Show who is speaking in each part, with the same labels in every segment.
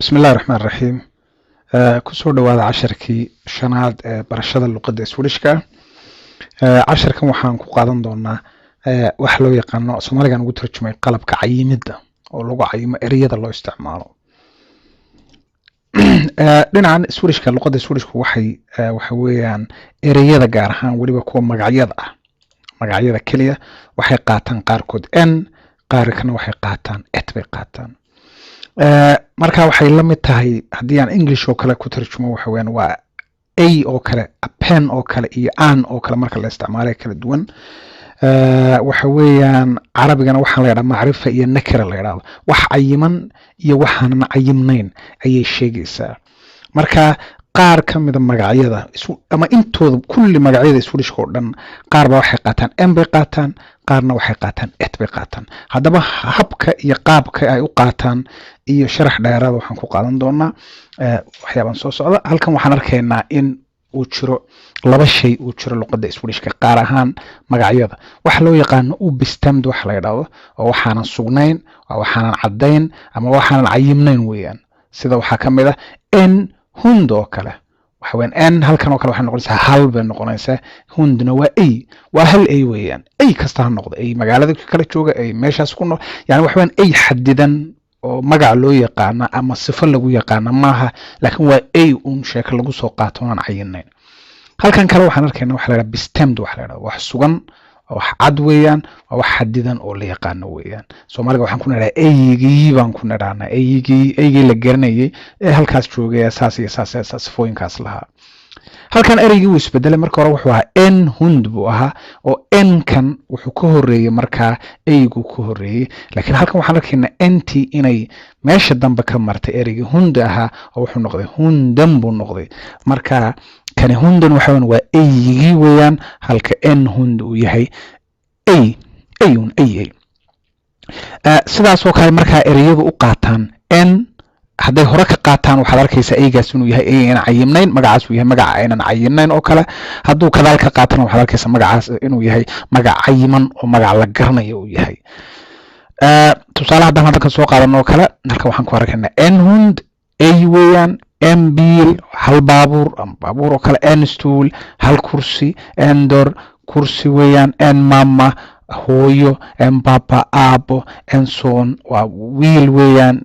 Speaker 1: بسم الله الرحمن الرحيم. kusoo dhawaada casharkii shanaad ee barashada luqadda Swedishka. Casharkan waxaan ku qaadan doonaa wax loo yaqaano Soomaaligan ugu tarjumay qalabka cayimida oo lagu cayimo ereyada loo isticmaalo. Dhinacan Swedishka luqadda Swedishku waxa weeyaan ereyada gaar ahaan waliba kuwa magacyada kaliya waxay qaataan qaarkood n qaarkana waxay qaataan et bay qaataan. marka waxay la mid tahay haddii aan English oo kale ku tarjumo waxa weeyaan waa a oo kale, a pen oo kale iyo an oo kale marka la isticmaalo kala duwan. waxa weeyaan carabigana waxaa la yiraahdaa macrifa iyo nakira la yiraahdo, wax cayiman iyo waxaan cayimnayn ayay sheegaysaa. marka qaar ka mid ah magacyada ama intooda kulli magacyada Swedish oo dhan qaar ba waxay qaataan n bay qaataan, qaarna waxay qaataan et bay qaataan. haddaba habka iyo qaabka ay u qaataan iyo sharax dheeraad waxaan ku qaadan doonaa waxyaaban soo socda. halkan waxaan arkaynaa in uu jiro laba shay uu jiro luqadda Swedishka qaar ahaan magacyada wax loo yaqaano obestämd wax la yiraahdo oo waxaanan sugnayn, waxaanan cadayn ama waxaanan cayimnayn weeyaan. sida waxaa ka mid ah n hund oo kale, waxa weyn n halkan oo kale waxay noqonaysaa hal bay noqonaysaa, hundna waa hal ay weeyaan. ay kasta ha noqdo, ay magaalada kala jooga, ay meeshaas ku nool, yani waxa weyn ay xadidan oo magac loo yaqaana ama sifo lagu yaqaana maaha, laakiin waa ay sheeko lagu soo qaato aan cayinayn. halkan kale waxaan arkaynaa waxa la yiraahdaa bestämd wax la yiraahdo, wax sugan, wax cad weeyaan, wax xadidan oo la yaqaano weeyaan. Soomaaliga waxaan ku niraahdaa eygii baan ku niraahdaa, eygii la garanayay ee halkaas joogay asaas iyo sifooyinkaas lahaa. halkan ereygii wuu isbedelay, marka hore wuxuu ahaa n hund buu ahaa oo n kan wuxuu ka horeeyay markaa eygu ka horeeyay, laakiin halkan waxaan arkaynaa nt inay meesha dambe ka martay ereygii hund ahaa oo wuxuu noqday hundan buu noqday. marka kani hundan waxa weyn waa eygii weeyaan, halka n hund uu yahay ay. sidaas oo kale markaa ereyadu u qaataan n hadday hore ka qaataan waxaad arkaysaa eygaas inuu yahay ay aan cayimnayn, magacaas uu yahay magaca aynan cayimnayn oo kale. hadduu kadaal ka qaatana waxaad arkaysaa magacaas inuu yahay magac cayiman oo magac la garanayo uu yahay. tusaale haddaan hadda ka soo qaadan oo kale, halka waxaan ku arkaynaa n hund ay weeyaan, n biil hal baabuur ama baabuur oo kale, n stool hal kursi, n door kursi weeyaan, n mama hooyo, n papa aabo, n son waa wiil weeyaan,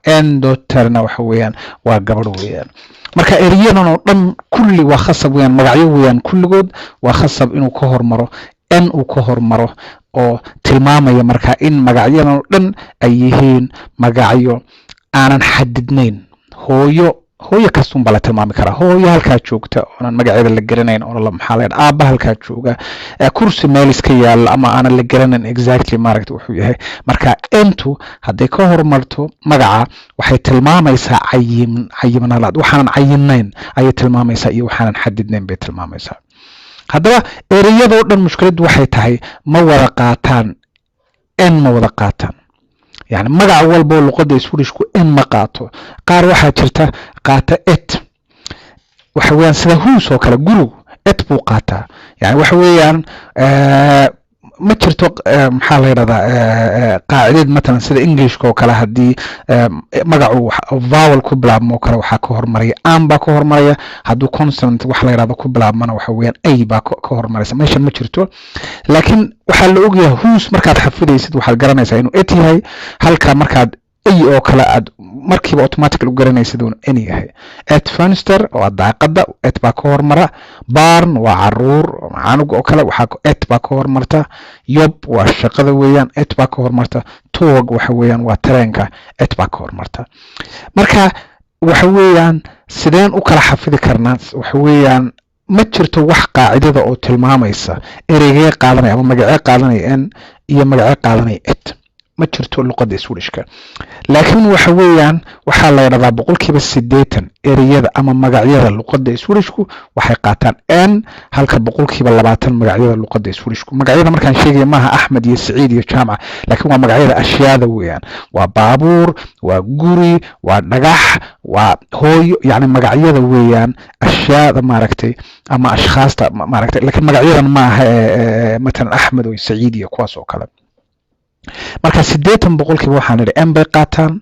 Speaker 1: n daughterna waxa weeyaan waa gabadh weeyaan. marka erayadan oo dhan kulli waa khasab weeyaan, magacyo weeyaan, kulligood waa khasab inuu ka hormaro n uu ka hormaro oo tilmaamaya marka in magacyadan oo dhan ay yihiin magacyo aanan xadidnayn. hooyo kastuun baa la tilmaami karaa, hooyo halkaa joogta oonan magaceeda la garanayn oo maxaa la yidhaha aabba halkaa jooga, kursi meel iska yaalla ama aanan la garanayn exactly maaragta wuxuu yahay. marka entu hadday ka hormarto magaca waxay tilmaamaysaa cayimnalaad, waxaanan cayimnayn ayay tilmaamaysaa iyo waxaanan xadidnayn bay tilmaamaysaa. haddaba ereyadoo dhan mushkiladdu waxay tahay ma wada qaataan يعني magac walba luqadda Swedishku in ma qaato. qaar waxaa jirta qaata et, waxa weeyaan sida hoos oo kale, gurigu et buu qaataa. yani waxa weeyaan ma jirto maxaa la yiraahdaa qaacidad matalan sida Englishka oo kale haddii magacu vowel ku bilaabmo kale waxaa ka hormaraya an baa ka hormaraya, hadduu consonant wax la yiraahdo ku bilaabmana waxa weeyaan ay baa ka hormaraysa. meeshan ma jirto, laakiin waxaa la ogyahay hoos markaad xafidaysid waxaad garanaysaa inuu et yahay, halka markaad ay oo kale aad markiiba automatically u garanaysid inuu n yahay. et fenster waa daaqada, et baa ka hormara. barn waa caruur canug oo kale, waxaa et baa ka hormarta. yob waa shaqada weeyaan, et baa ka hormarta. tog waxa weeyaan waa tareenka, et baa ka hormarta. marka waxa weeyaan sideen u kala xafidi karnaa? waxa weeyaan ma jirto wax qaacidada oo tilmaamaysa ereygee qaadanaya ama magacee qaadanaya n iyo magacee qaadanaya et, ma jirto luqadda Swedishka. laakiin waxa weeyaan waxaa la yiraahdaa boqolkiiba 80 ereyada ama magacyada luqadda Swedishku waxay qaataan n, halka boqolkiiba 20 magacyada luqadda Swedishku. magacyada markaan sheegay maaha Axmed iyo Saciid iyo Jaamac, laakiin waa magacyada ashyaada weeyaan, waa baabuur, waa guri, waa dhagax, waa hooyo, yani magacyada weeyaan ashyaada maaragtay ama ashkhaasta maaragtay, laakiin magacyadan maaha matalan Axmed iyo Saciid iyo kuwaas oo kale. marka 80% waxaan nidhi n bay qaataan,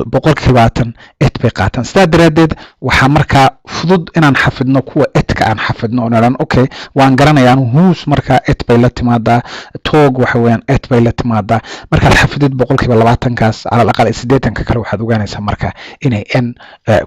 Speaker 1: boqolkiiba 20 et bay qaataan sidaa daraadeed waxaa markaa fudud inaan xafidno kuwa etka aan xafidno oo nidhan okay waan garanayaa whose markaa et bay la timaadaa tog waxa weeyaan et bay la timaadaa markaad xafidid boqolkiiba 20kaas cala alaqal 80ka kale waxaad ogaanaysaa markaa inay n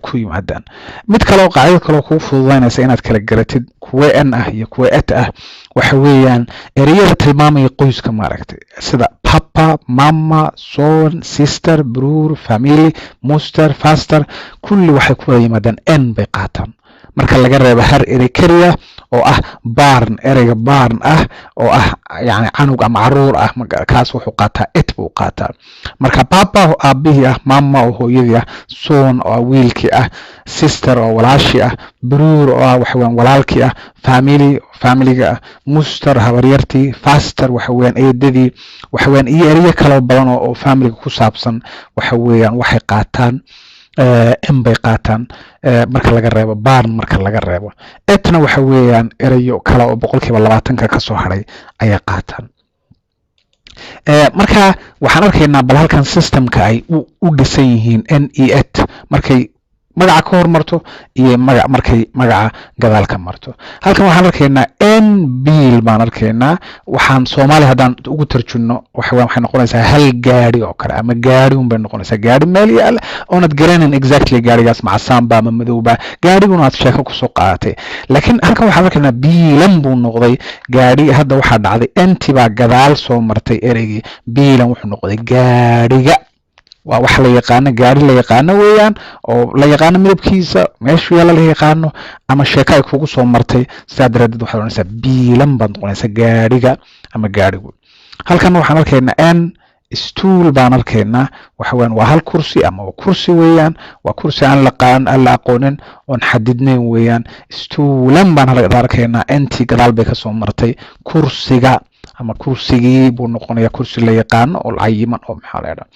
Speaker 1: ku yimaadaan mid kale oo qaacida kale oo kugu fududaynaysa inaad kala garatid kuwa n ah iyo kuwa et ah waxa weeyaan ereyada tilmaamaya qoyska maaragtay sida papa mama son sister brother family muster faster kulli waxay ku wada yimaadaan n bay qaataan marka laga reebo har erey keliya oo ah barn ereyga barn ah oo ah yani canug ama caruur ah kaas wuxuu qaataa et buu qaataa marka papa oo aabihii ah mama oo hooyadii ah son oo wiilkii ah sister oo walaashii ah brother oo waxa weeyaan walaalkii ah familiga ah muster habaryartii faster waxa weeyaan eedadii waxa weeyaan iyo ereyo kale badan oo familiga ku saabsan waxa weeyaan waxay qaataan in bay qaataan marka laga reebo barn marka laga reebo etna waxa weeyaan erayo kale oo boqolkiiba 20ka ka soo haray ayay qaataan marka waxaan arkaynaa bal halkan systemka ay u dhisan yihiin n e et markay magaca ka hormarto iyo markay magaca gadaal ka marto halkan waxaan arkaynaa n biil baan arkaynaa waxaan Soomaali hadaan ugu tarjunno waxay noqonaysaa hal gaari oo kale ama gaari un bay noqonaysaa gaari meel yaal oonad garanin exactly gaarigaas macasaanba ama madowba gaariguna aad sheeko ku soo qaadatay laakiin halkan waxaan arkaynaa biilan buu noqday gaari hadda waxaa dhacday enti baa gadaal soo martay ereygii biilan wuxuu noqday gaariga waa wax la yaqaan gaari la yaqaan weeyaan oo la yaqaan midabkiisa meeshu yaala la yaqaan ama sheeko ay kugu soo martay sidaa daraadeed waxaad oranaysaa biilan baan noqonaysaa gaariga ama gaarigu halkan waxaan arkaynaa n stool baan arkaynaa waxa weeyaan waa hal kursi ama waa kursi weeyaan waa kursi aan la aqoonin oon xadidnayn weeyaan stoolan baan arkaynaa enti gadaal bay ka soo martay kursiga ama kursigii buu noqonayaa kursi la yaqaan oo cayiman oo maxaa la yiraahdaa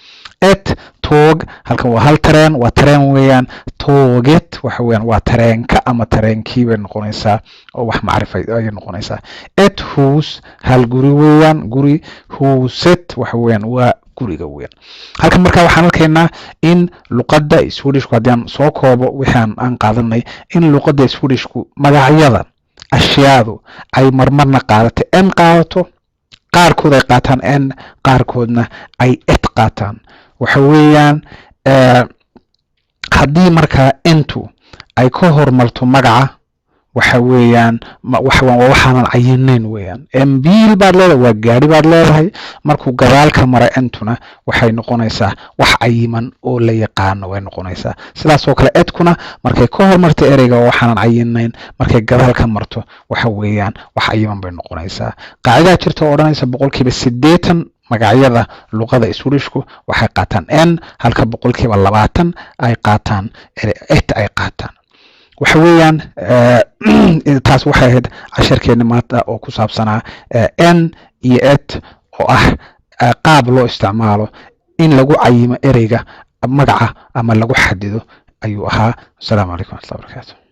Speaker 1: et tog halkan waa hal tareen waa tareen weeyaan toget waxa weeyaan waa tareenka ama tareenkii bay noqonaysaa oo wax macrifay ay noqonaysaa et house hal guri weeyaan guri huset waxa weeyaan waa guriga weeyaan halkan markaa waxaan arkaynaa in luqadda Swedishku haddii soo koobo wixii aan qaadanay in luqadda Swedishku magacyada ashyaadu ay marmarna qaadato n qaadato qaarkood ay qaataan n qaarkoodna ay et qaataan waxa weeyaan haddii markaa entu ay ka hormarto magaca waxa weeyaan waxaanan cayinayn weeyaan embiil baad leedahay waa gaari baad leedahay markuu gadaal ka mara entuna waxay noqonaysaa wax cayiman oo la yaqaano way noqonaysaa sidaas oo kale etkuna markay ka hormarto ereyga waxaanan cayinayn markay gadaal ka marto waxa weeyaan wax cayiman bay noqonaysaa qaacidaa jirta oo odhanaysa boqolkiiba 80 magacyada luqada Swedishku waxay qaataan n halka boqolkiiba 20 ay qaataan et ay qaataan waxa weeyaan taas waxay ahayd casharkeena maanta oo ku saabsanaa n iyo et oo ah qaab loo isticmaalo in lagu cayimo ereyga magaca ama lagu xadido ayuu ahaa. Assalaamu calaykum wa rahmatullahi wa barakaatuh.